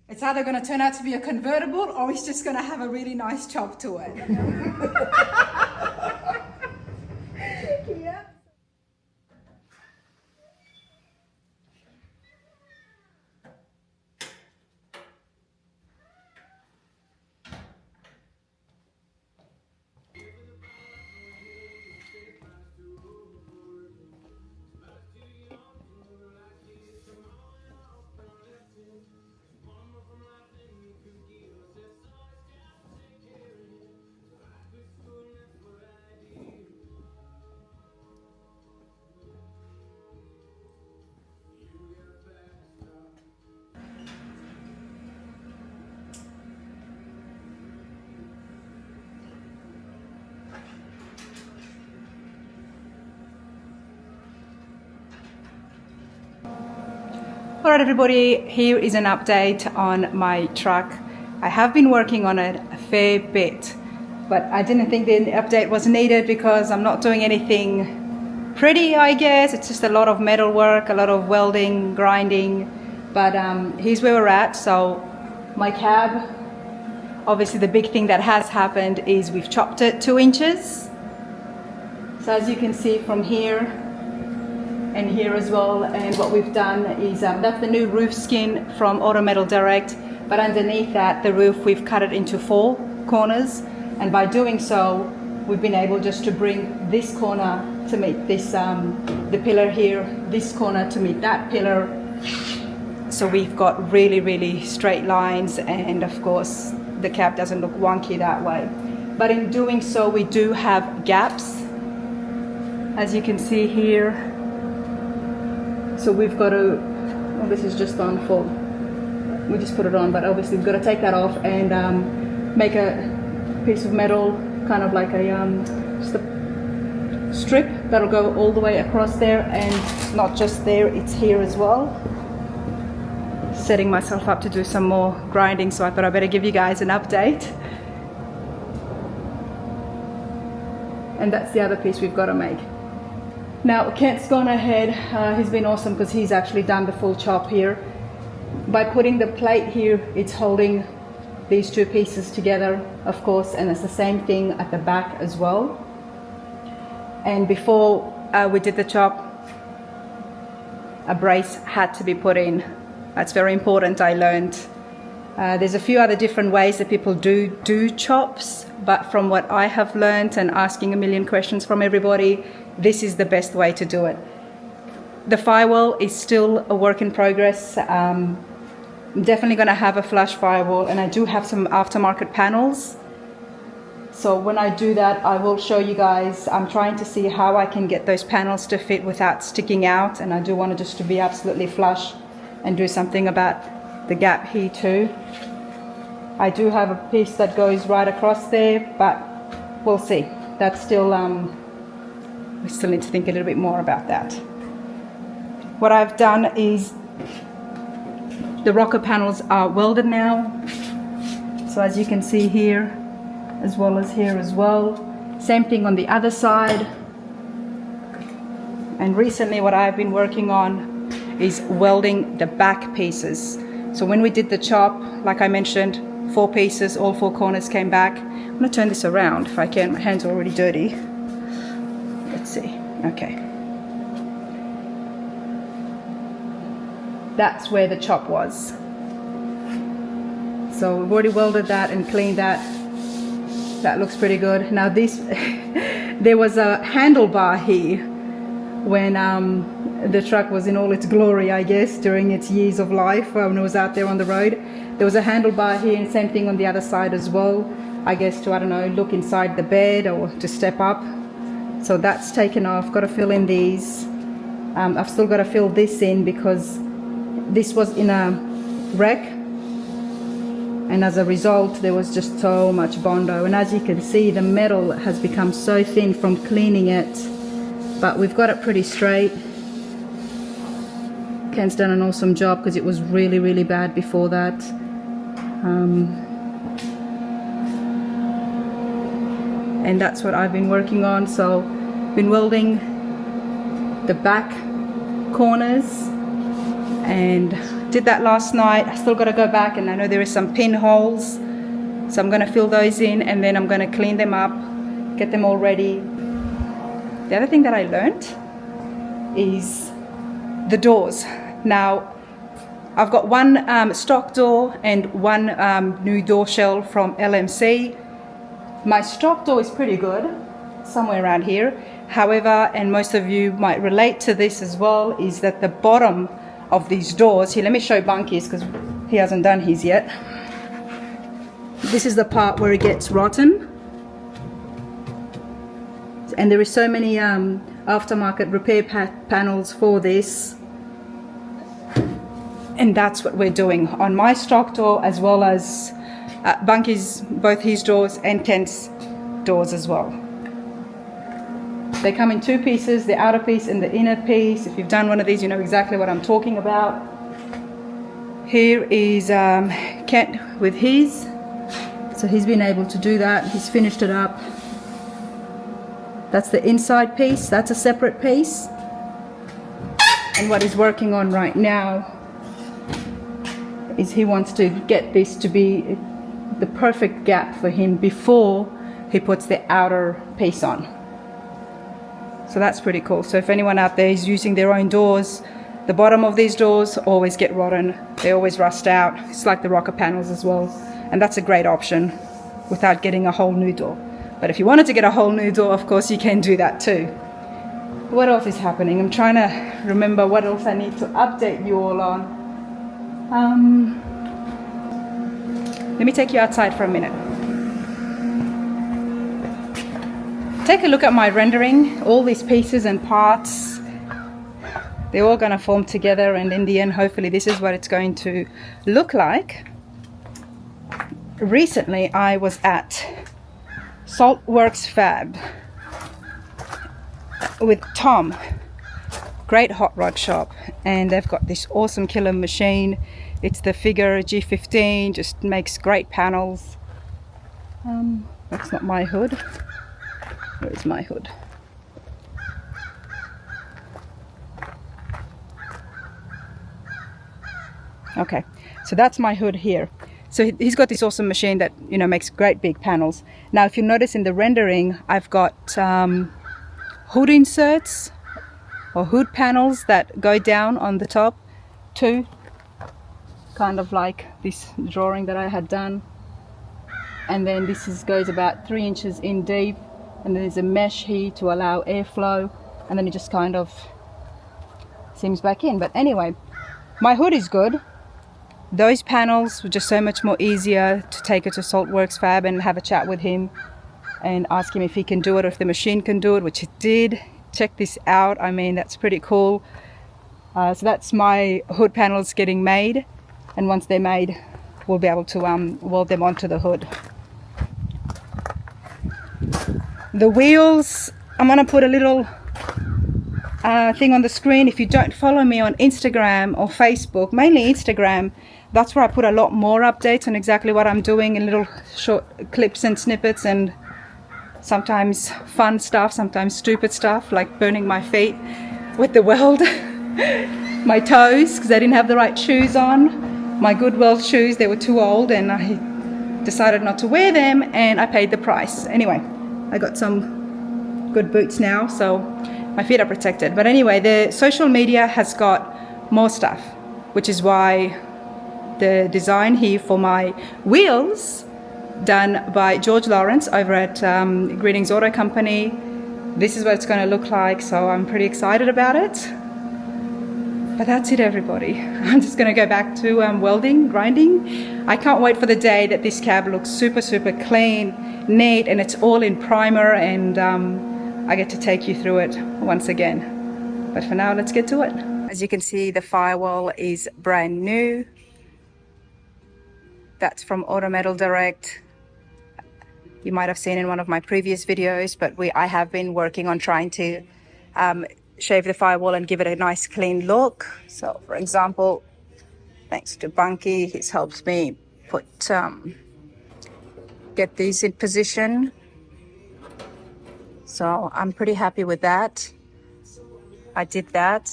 It's either going to turn out to be a convertible or it's just going to have a really nice chop to it. Yeah. Alright everybody, here is an update on my truck. I have been working on it a fair bit, but I didn't think the update was needed because I'm not doing anything pretty, I guess. It's just a lot of metal work, a lot of welding, grinding, but here's where we're at. So my cab, obviously the big thing that has happened is we've chopped it 2 inches. So as you can see from here, and here as well, and what we've done is that's the new roof skin from Auto Metal Direct, but underneath that the roof we've cut it into 4 corners, and by doing so we've been able just to bring this corner to meet this the pillar here, this corner to meet that pillar, so we've got really straight lines, and of course the cab doesn't look wonky that way. But in doing so we do have gaps, as you can see here. So we've got to, well, this is just on full, we just put it on, but obviously we've got to take that off and make a piece of metal, kind of like a just a strip that'll go all the way across there, and not just there, it's here as well. Setting myself up to do some more grinding, so I thought I better give you guys an update. And that's the other piece we've got to make. Now Kent's gone ahead, he's been awesome because he's actually done the full chop here. By putting the plate here, it's holding these 2 pieces together, of course, and it's the same thing at the back as well. And before we did the chop, a brace had to be put in. That's very important, I learned. There's a few other different ways that people do chops, but from what I have learned and asking a million questions from everybody, this is the best way to do it. The firewall is still a work in progress. I'm definitely going to have a flush firewall, and I do have some aftermarket panels. So when I do that, I will show you guys. I'm trying to see how I can get those panels to fit without sticking out, and I do want it just to be absolutely flush and do something about the gap here too. I do have a piece that goes right across there, but we'll see. That's still, we still need to think a little bit more about that. What I've done is the rocker panels are welded now. So as you can see here, as well as here as well. Same thing on the other side. And recently what I've been working on is welding the back pieces. So when we did the chop, like I mentioned, 4 pieces, all 4 corners came back. I'm gonna turn this around if I can, my hands are already dirty. Let's see, okay. That's where the chop was. So we've already welded that and cleaned that. That looks pretty good. Now this, there was a handlebar here when the truck was in all its glory, I guess, during its years of life when it was out there on the road. There was a handlebar here, and same thing on the other side as well. I guess to, I don't know, look inside the bed or to step up. So that's taken off. Got to fill in these. I've still got to fill this in because this was in a wreck, and as a result there was just so much Bondo, and as you can see the metal has become so thin from cleaning it, but we've got it pretty straight. Kent's done an awesome job because it was really bad before that. And that's what I've been working on. So been welding the back corners and Did that last night. I still got to go back, and I know there is some pinholes, so I'm going to fill those in, and then I'm going to clean them up, get them all ready. The other thing that I learned is the doors. Now, I've got one stock door and one new door shell from LMC. My stock door is pretty good, somewhere around here. However, and most of you might relate to this as well, is that the bottom of these doors, here, let me show Bunky's because he hasn't done his yet. This is the part where it gets rotten. And there is so many aftermarket repair panels for this. And that's what we're doing on my stock door, as well as Bunky's, both his doors and Kent's doors as well. They come in two pieces, the outer piece and the inner piece. If you've done one of these, you know exactly what I'm talking about. Here is Kent with his. So he's been able to do that. He's finished it up. That's the inside piece. That's a separate piece. And what he's working on right now is he wants to get this to be the perfect gap for him before he puts the outer piece on. So that's pretty cool. So if anyone out there is using their own doors, the bottom of these doors always get rotten. They always rust out. It's like the rocker panels as well. And that's a great option without getting a whole new door. But if you wanted to get a whole new door, of course you can do that too. What else is happening? I'm trying to remember what else I need to update you all on. Let me take you outside for a minute. Take a look at my rendering. All these pieces and parts, they're all going to form together, and in the end, hopefully this is what it's going to look like. Recently, I was at SaltWorksFab with Tom. Great hot rod shop, and they've got this awesome killer machine. It's the Figure G15, just makes great panels. That's not my hood. Where's my hood? Okay, so that's my hood here. So he's got this awesome machine that, you know, makes great big panels. Now, if you notice in the rendering, I've got hood inserts or hood panels that go down on the top too, kind of like this drawing that I had done. And then this goes about 3 inches in deep, and then there's a mesh here to allow airflow, and then it just kind of seams back in. But anyway, my hood is good. Those panels were just so much more easier to take it to SaltWorksFab and have a chat with him and ask him if he can do it or if the machine can do it, which it did. Check this out. I mean, that's pretty cool. So that's my hood panels getting made, and once they're made, we'll be able to weld them onto the hood. The wheels, I'm going to put a little thing on the screen. If you don't follow me on Instagram or Facebook, mainly Instagram, that's where I put a lot more updates on exactly what I'm doing in little short clips and snippets, and sometimes fun stuff, sometimes stupid stuff, like burning my feet with the weld, my toes, because I didn't have the right shoes on. My good weld shoes, they were too old, and I decided not to wear them, and I paid the price. Anyway, I got some good boots now, so my feet are protected. But anyway, the social media has got more stuff, which is why the design here for my wheels, done by George Lawrence over at Greetings Auto Company. This is what it's going to look like, so I'm pretty excited about it. But that's it, everybody. I'm just going to go back to welding, grinding. I can't wait for the day that this cab looks super, super clean, neat, and it's all in primer, and I get to take you through it once again. But for now, let's get to it. As you can see, the Firewall is brand new. That's from Autometal Direct. You might have seen in one of my previous videos, but I have been working on trying to shave the Firewall and give it a nice clean look. So for example, thanks to Bunky, he's helped me put get these in position. So I'm pretty happy with that. I did that.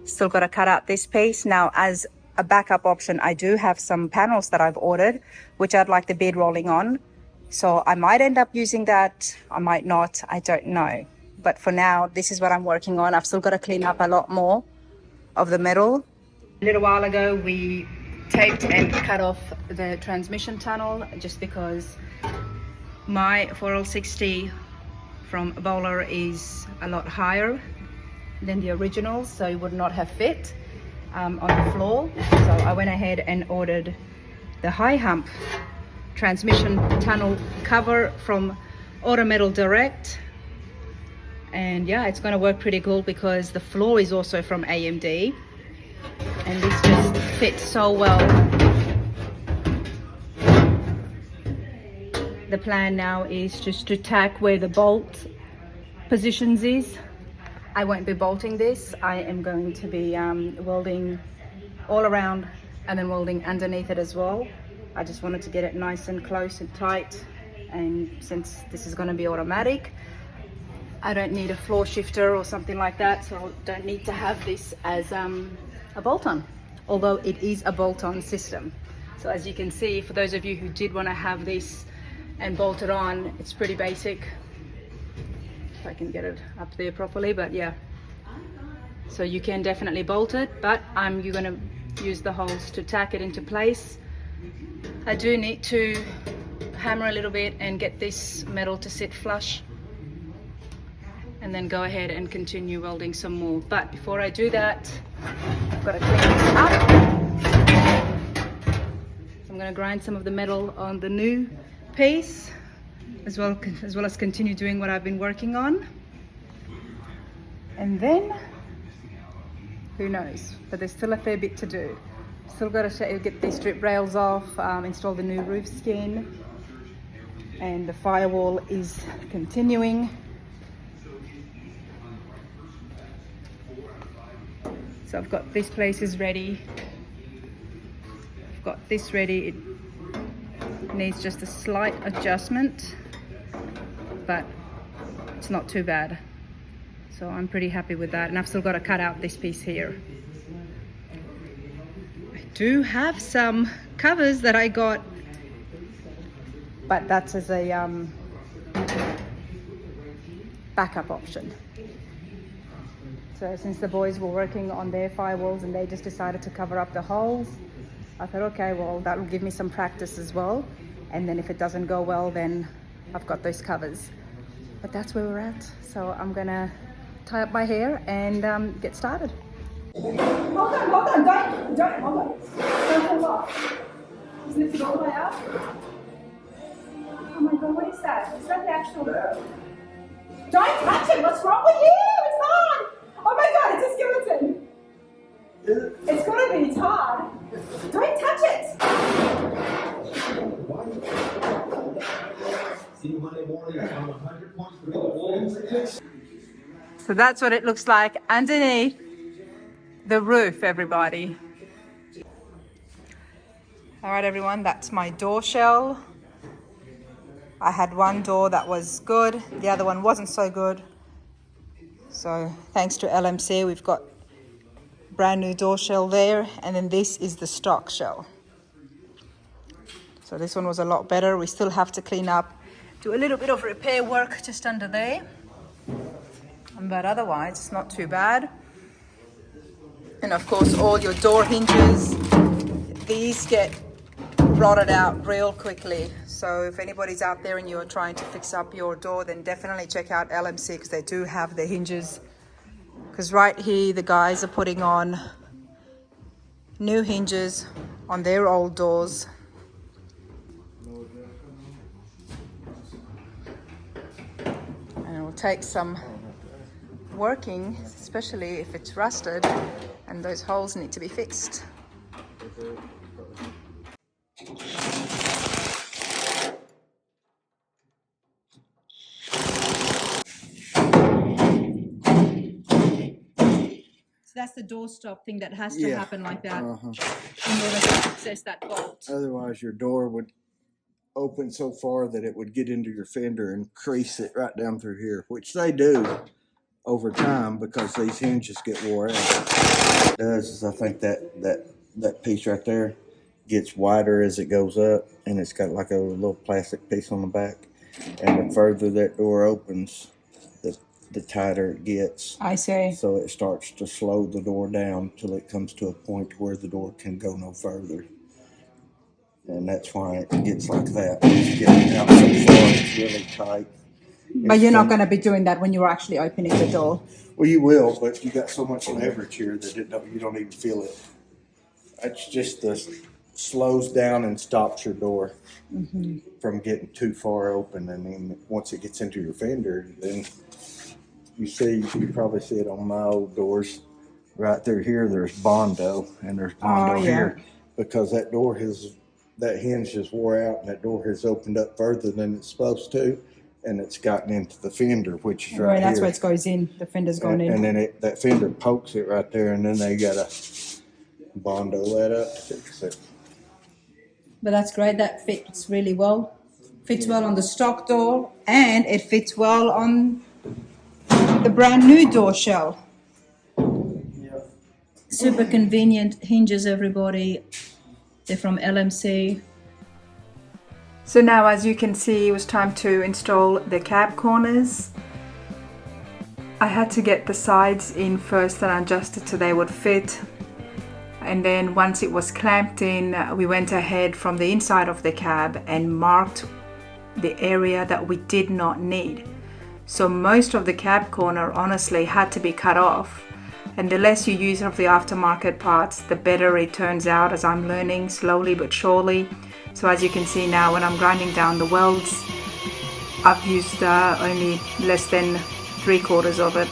Still got to cut out this piece. Now, as a backup option, I do have some panels that I've ordered, which I'd like the bead rolling on. So I might end up using that. I might not. I don't know. But for now, this is what I'm working on. I've still got to clean up a lot more of the metal. A little while ago, we taped and cut off the transmission tunnel just because my 4L60 from Bowler is a lot higher than the original, so it would not have fit on the floor. So I went ahead and ordered the high hump transmission tunnel cover from Auto Metal Direct, and yeah, it's going to work pretty cool because the floor is also from AMD, and this just fits so well. The plan now is just to tack where the bolt positions is. I won't be bolting this. I am going to be welding all around and then welding underneath it as well. I just wanted to get it nice and close and tight, and since this is going to be automatic, I don't need a floor shifter or something like that, so I don't need to have this as a bolt-on, although it is a bolt-on system. So as you can see, for those of you who did want to have this and bolt it on, it's pretty basic. If I can get it up there properly, but yeah, so you can definitely bolt it, but you're going to use the holes to tack it into place. I do need to hammer a little bit and get this metal to sit flush, and then go ahead and continue welding some more. But before I do that, I've got to clean this up. So I'm going to grind some of the metal on the new piece, as well as continue doing what I've been working on. And then, who knows, but there's still a fair bit to do. Still got to get these strip rails off, install the new roof skin, and the firewall is continuing. So I've got this places ready. I've got this ready. It needs just a slight adjustment, but it's not too bad. So I'm pretty happy with that. And I've still got to cut out this piece here. I do have some covers that I got, but that's as a backup option. So since the boys were working on their firewalls and they just decided to cover up the holes, I thought, okay, well, that will give me some practice as well. And then if it doesn't go well, then I've got those covers. But that's where we're at. So I'm gonna tie up my hair and get started. Hold on, hold on, don't, hold on. Don't pull off. Just lift it all the way up. Oh my God, what is that? Is that the actual... Don't touch it, what's wrong with you? It's hard. Oh my God, it's a skeleton. It's gotta be, it's hard. Don't touch it. So that's what it looks like underneath the roof, everybody. All right, everyone, that's my door shell. I had one door that was good, the other one wasn't so good. So thanks to LMC, we've got brand new door shell there, and then this is the stock shell. So this one was a lot better. We still have to clean up, do a little bit of repair work just under there, but otherwise it's not too bad. And of course, all your door hinges, these get rotted out real quickly. So if anybody's out there and you're trying to fix up your door, then definitely check out LMC, because they do have the hinges. Because right here, the guys are putting on new hinges on their old doors. And it will take some working, especially if it's rusted and those holes need to be fixed. That's the door stop thing that has to happen like that in order to access that bolt. Otherwise, your door would open so far that it would get into your fender and crease it right down through here, which they do over time because these hinges get wore out. What it does is I think that that piece right there gets wider as it goes up, and it's got like a little plastic piece on the back. And the further that door opens, the tighter it gets. I see. So it starts to slow the door down till it comes to a point where the door can go no further. And that's why it gets like that. It's getting out so far, it's really tight. But you're not going to be doing that when you're actually opening the door. Well, you will, but you got so much leverage here that you don't even feel it. It's just slows down and stops your door from getting too far open. And then once it gets into your fender, then you probably see it on my old doors. Right through here, there's Bondo, and there's Bondo here, because that hinge has wore out, and that door has opened up further than it's supposed to, and it's gotten into the fender, which is right that's here. where it goes in. The fender's gone in. And then that fender pokes it right there, and then they gotta Bondo that up to fix it. But that's great. That fits really well. Fits well on the stock door, and it fits well on the brand new door shell. Super convenient hinges, everybody. They're from LMC. So now, as you can see, it was time to install the cab corners. I had to get the sides in first and adjusted so they would fit. And then once it was clamped in, we went ahead from the inside of the cab and marked the area that we did not need. So most of the cab corner honestly had to be cut off. And the less you use of the aftermarket parts, the better it turns out, as I'm learning slowly but surely. So as you can see now, when I'm grinding down the welds, I've used only less than 3/4 of it.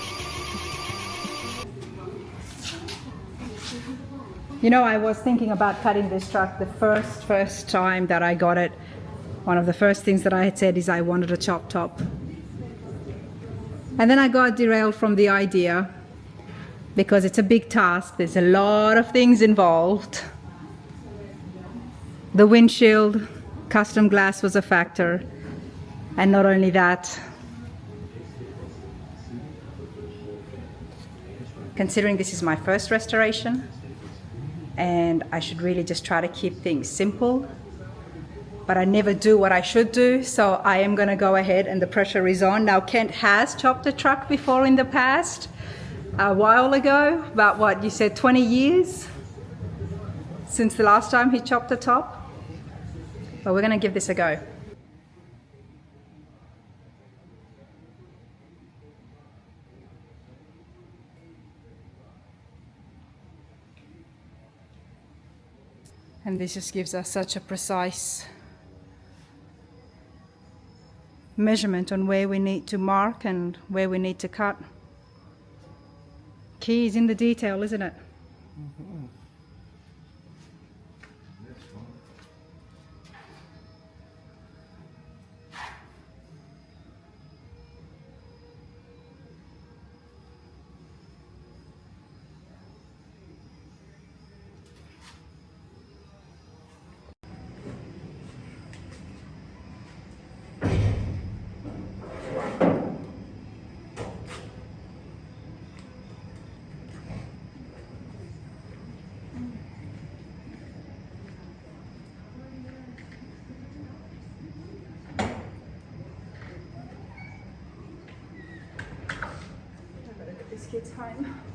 You know, I was thinking about cutting this truck the first time that I got it. One of the first things that I had said is I wanted a chop top. And then I got derailed from the idea because it's a big task. There's a lot of things involved. The windshield, custom glass was a factor. And not only that, considering this is my first restoration, and I should really just try to keep things simple, but I never do what I should do, so I am going to go ahead, and the pressure is on. Now, Kent has chopped a truck before in the past, a while ago, about what, you said 20 years since the last time he chopped the top? But we're going to give this a go. And this just gives us such a precise measurement on where we need to mark and where we need to cut. Key is in the detail, isn't it? Mm-hmm. Have a look at this kid's home.